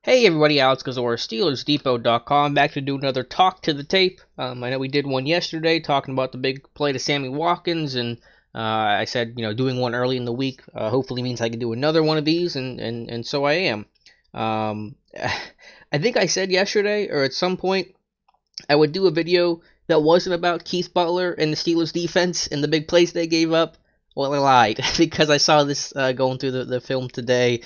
Hey everybody, Alex Kozora, SteelersDepot.com, back to do another talk to the tape. I know we did one yesterday talking about the big play to Sammy Watkins, and I said, doing one early in the week hopefully means I can do another one of these, and so I am. I think I said yesterday, or at some point, I would do a video that wasn't about Keith Butler and the Steelers defense and the big plays they gave up. Well, I lied, because I saw this going through the film today,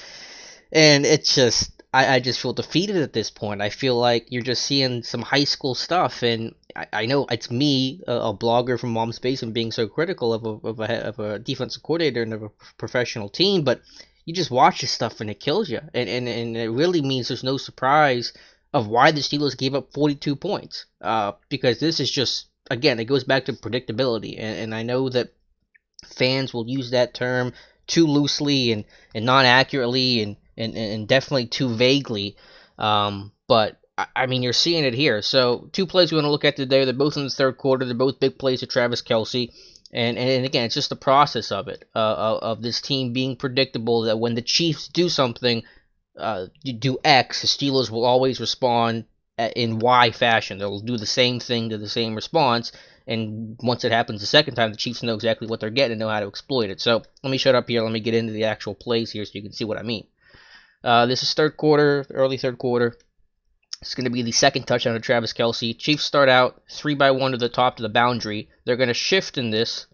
and it's just, I just feel defeated at this point. I feel like you're just seeing some high school stuff, and I know it's me, a blogger from Mom's Basement, being so critical of a defensive coordinator and of a professional team, but you just watch this stuff and it kills you. And it really means there's no surprise of why the Steelers gave up 42 points. Because this is just, again, it goes back to predictability. And I know that fans will use that term too loosely and not accurately and definitely too vaguely. But I mean, you're seeing it here. So two plays we want to look at today. They're both in the third quarter. They're both big plays to Travis Kelce. And again, it's just the process of it, of this team being predictable, that when the Chiefs do something, do X, the Steelers will always respond in Y fashion. They'll do the same thing to the same response. And once it happens the second time, the Chiefs know exactly what they're getting and know how to exploit it. So let me shut up here. Let me get into the actual plays here so you can see what I mean. This is third quarter, early third quarter. It's going to be the second touchdown of Travis Kelce. Chiefs start out 3-by-1 to the top to the boundary. They're going to shift in this.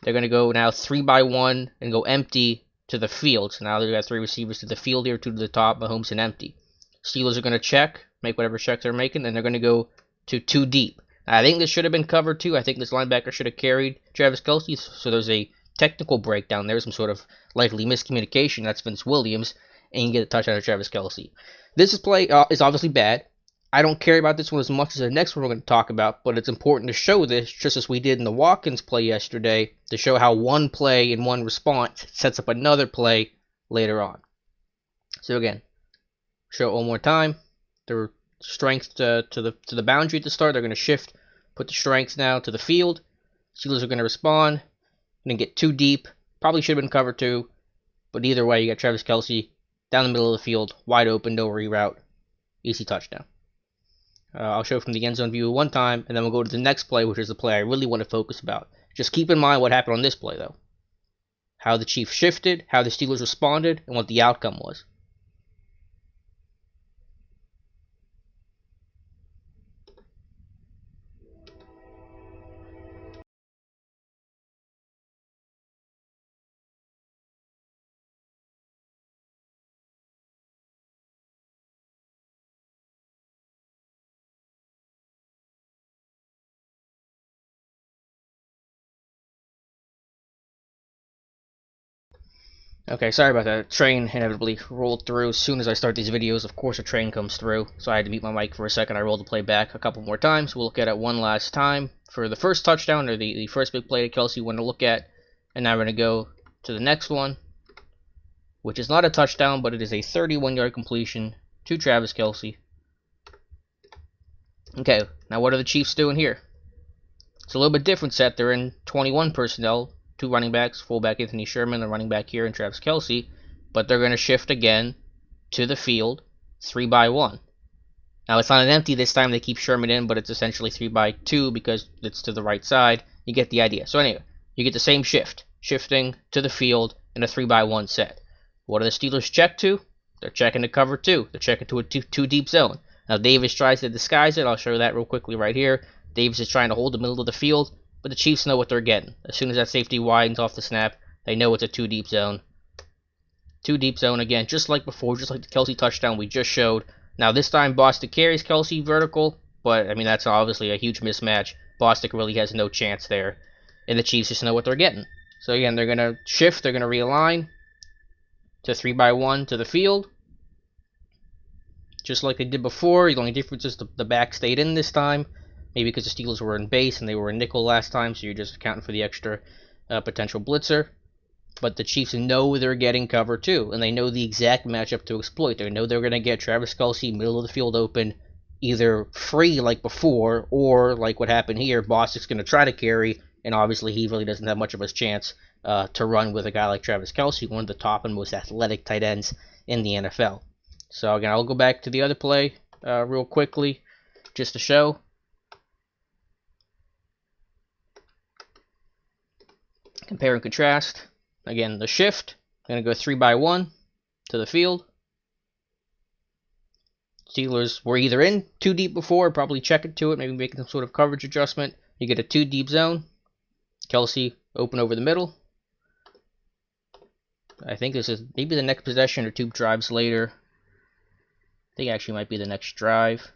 They're going to go now 3-by-1 and go empty to the field. So now they've got three receivers to the field here, two to the top, Mahomes and empty. Steelers are going to check, make whatever checks they're making, and they're going to go to two deep. Now, I think this should have been covered too. I think this linebacker should have carried Travis Kelce. So there's a technical breakdown there, some sort of likely miscommunication. That's Vince Williams. And you get a touchdown of Travis Kelce. This play is obviously bad. I don't care about this one as much as the next one we're going to talk about, but it's important to show this, just as we did in the Watkins play yesterday, to show how one play and one response sets up another play later on. So again, show it one more time. Their strength to the boundary at the start. They're going to shift, put the strength now to the field. Steelers are going to respond, and then get too deep. Probably should have been covered too, but either way, you got Travis Kelce down the middle of the field, wide open, no reroute, easy touchdown. I'll show from the end zone view one time, and then we'll go to the next play, which is the play I really want to focus about. Just keep in mind what happened on this play, though. How the Chiefs shifted, how the Steelers responded, and what the outcome was. Okay, sorry about that. Train inevitably rolled through. As soon as I start these videos, of course a train comes through. So I had to mute my mic for a second. I rolled the play back a couple more times. We'll look at it one last time. For the first touchdown, or the first big play that Kelce wanted to look at. And now we're going to go to the next one, which is not a touchdown, but it is a 31-yard completion to Travis Kelce. Okay, now what are the Chiefs doing here? It's a little bit different set. They're in 21 personnel. Two running backs, fullback Anthony Sherman, the running back here, and Travis Kelce. But they're going to shift again to the field, 3-by-1. Now, it's not an empty this time. They keep Sherman in, but it's essentially 3-by-2 because it's to the right side. You get the idea. So anyway, you get the same shift, shifting to the field in a 3-by-1 set. What do the Steelers check to? They're checking to cover 2. They're checking to a two deep zone. Now, Davis tries to disguise it. I'll show you that real quickly right here. Davis is trying to hold the middle of the field. But the Chiefs know what they're getting. As soon as that safety widens off the snap, they know it's a two deep zone. Two deep zone again, just like before, just like the Kelce touchdown we just showed. Now this time Bostic carries Kelce vertical, but I mean that's obviously a huge mismatch. Bostic really has no chance there. And the Chiefs just know what they're getting. So again, they're going to shift, they're going to realign to 3-by-1 to the field. Just like they did before. The only difference is the back stayed in this time. Maybe because the Steelers were in base and they were in nickel last time, so you're just accounting for the extra potential blitzer. But the Chiefs know they're getting cover too, and they know the exact matchup to exploit. They know they're going to get Travis Kelce middle of the field open, either free like before, or like what happened here, Bostic's going to try to carry, and obviously he really doesn't have much of a chance to run with a guy like Travis Kelce, one of the top and most athletic tight ends in the NFL. So again, I'll go back to the other play real quickly just to show. Compare and contrast. Again, the shift. I'm going to go 3-by-1 to the field. Steelers were either in too deep before, probably checking to it, maybe making some sort of coverage adjustment. You get a 2-deep zone. Kelsey open over the middle. I think this is maybe the next possession or 2 drives later. I think it actually might be the next drive.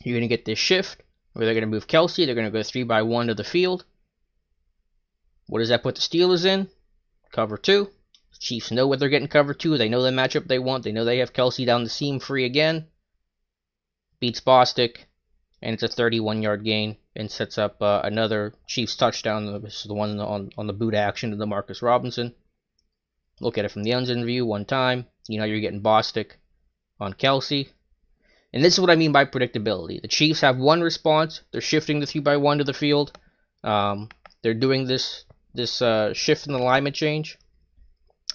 You're going to get this shift where they're going to move Kelsey. They're going to go 3-by-1 to the field. What does that put the Steelers in? Cover 2. Chiefs know what they're getting cover 2. They know the matchup they want. They know they have Kelsey down the seam free again. Beats Bostic. And it's a 31-yard gain and sets up another Chiefs touchdown. This is the one on the boot action to the Marcus Robinson. Look at it from the end view one time. You know you're getting Bostic on Kelsey. And this is what I mean by predictability. The Chiefs have one response. They're shifting the 3-by-1 to the field. They're doing this shift in the alignment change.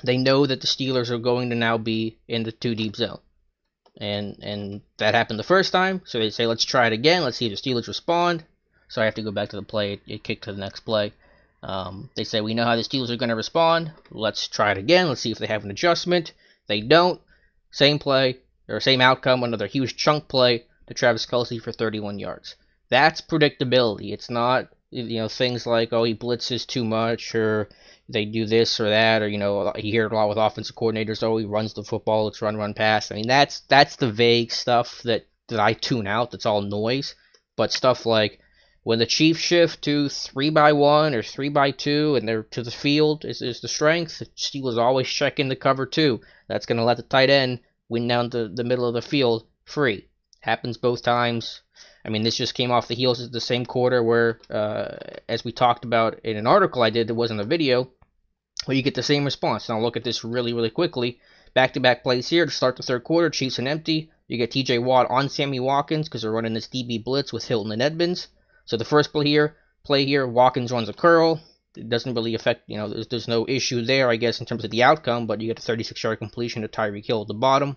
They know that the Steelers are going to now be in the 2-deep zone. And that happened the first time, so they say, let's try it again. Let's see if the Steelers respond. So I have to go back to the play. It kicked to the next play. They say, we know how the Steelers are going to respond. Let's try it again. Let's see if they have an adjustment. They don't. Same play, or same outcome, another huge chunk play to Travis Kelce for 31 yards. That's predictability. It's not, things like, oh, he blitzes too much, or they do this or that, or, you hear it a lot with offensive coordinators, oh, he runs the football, let's run, pass. I mean, that's the vague stuff that I tune out. That's all noise. But stuff like when the Chiefs shift to 3-by-1 or 3-by-2 and they're to the field is the strength, the Steelers always check in the cover 2. That's going to let the tight end win down the middle of the field free. Happens both times. I mean, this just came off the heels of the same quarter where, as we talked about in an article I did that wasn't a video, where you get the same response. Now look at this really, really quickly. Back-to-back plays here to start the third quarter. Chiefs and empty. You get TJ Watt on Sammy Watkins because they're running this DB blitz with Hilton and Edmonds. So the first play here, Watkins runs a curl. It doesn't really affect, there's no issue there, I guess, in terms of the outcome, but you get a 36-yard completion to Tyreek Hill at the bottom.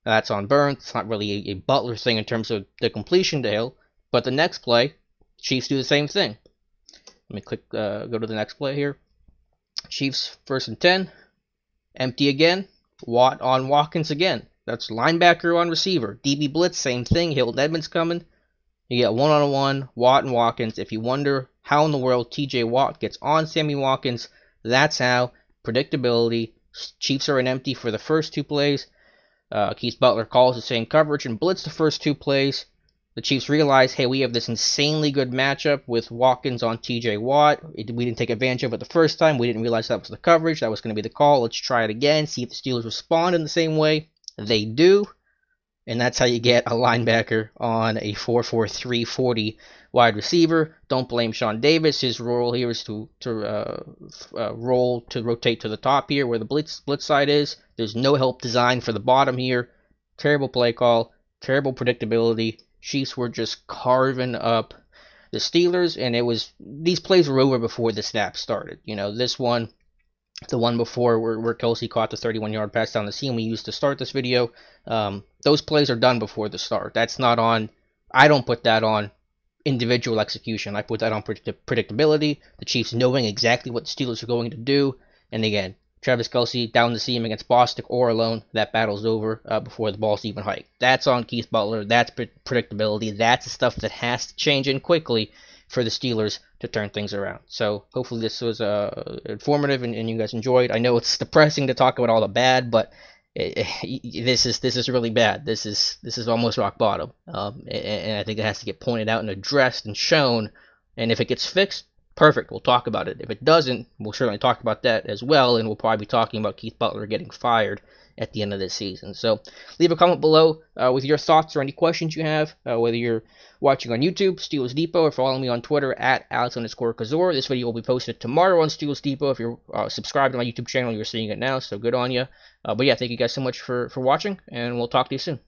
That's on Burns. It's not really a Butler thing in terms of the completion to Hill. But the next play, Chiefs do the same thing. Let me go to the next play here. Chiefs 1st and 10. Empty again. Watt on Watkins again. That's linebacker on receiver. DB blitz, same thing. Hilton Edmonds coming. You get one-on-one, Watt and Watkins. If you wonder how in the world TJ Watt gets on Sammy Watkins, that's how. Predictability. Chiefs are in empty for the first 2 plays. Keith Butler calls the same coverage and blitz the first 2 plays. The Chiefs realize, hey, we have this insanely good matchup with Watkins on TJ Watt. We didn't take advantage of it the first time. We didn't realize that was the coverage. That was going to be the call. Let's try it again. See if the Steelers respond in the same way. They do. And that's how you get a linebacker on a 4-4-3 40 wide receiver. Don't blame Sean Davis. His role here is to roll to rotate to the top here where the blitz side is. There's no help design for the bottom here. Terrible play call. Terrible predictability. Chiefs were just carving up the Steelers, and these plays were over before the snap started. This one, the one before where Kelsey caught the 31-yard pass down the seam we used to start this video, those plays are done before the start. That's not on, I don't put that on individual execution. I put that on predictability, the Chiefs knowing exactly what the Steelers are going to do, and again, Travis Kelce down the seam against Bostic or alone, that battle's over before the ball's even hiked. That's on Keith Butler. That's predictability. That's the stuff that has to change in quickly for the Steelers to turn things around. So hopefully this was informative and you guys enjoyed. I know it's depressing to talk about all the bad, but this is really bad. This is almost rock bottom, and I think it has to get pointed out and addressed and shown. And if it gets fixed, perfect, we'll talk about it. If it doesn't, we'll certainly talk about that as well, and we'll probably be talking about Keith Butler getting fired at the end of this season. So leave a comment below with your thoughts or any questions you have, whether you're watching on YouTube, Steelers Depot, or following me on Twitter at Alex_Kozora. This video will be posted tomorrow on Steelers Depot. If you're subscribed to my YouTube channel, you're seeing it now, so good on you. But yeah, thank you guys so much for watching, and we'll talk to you soon.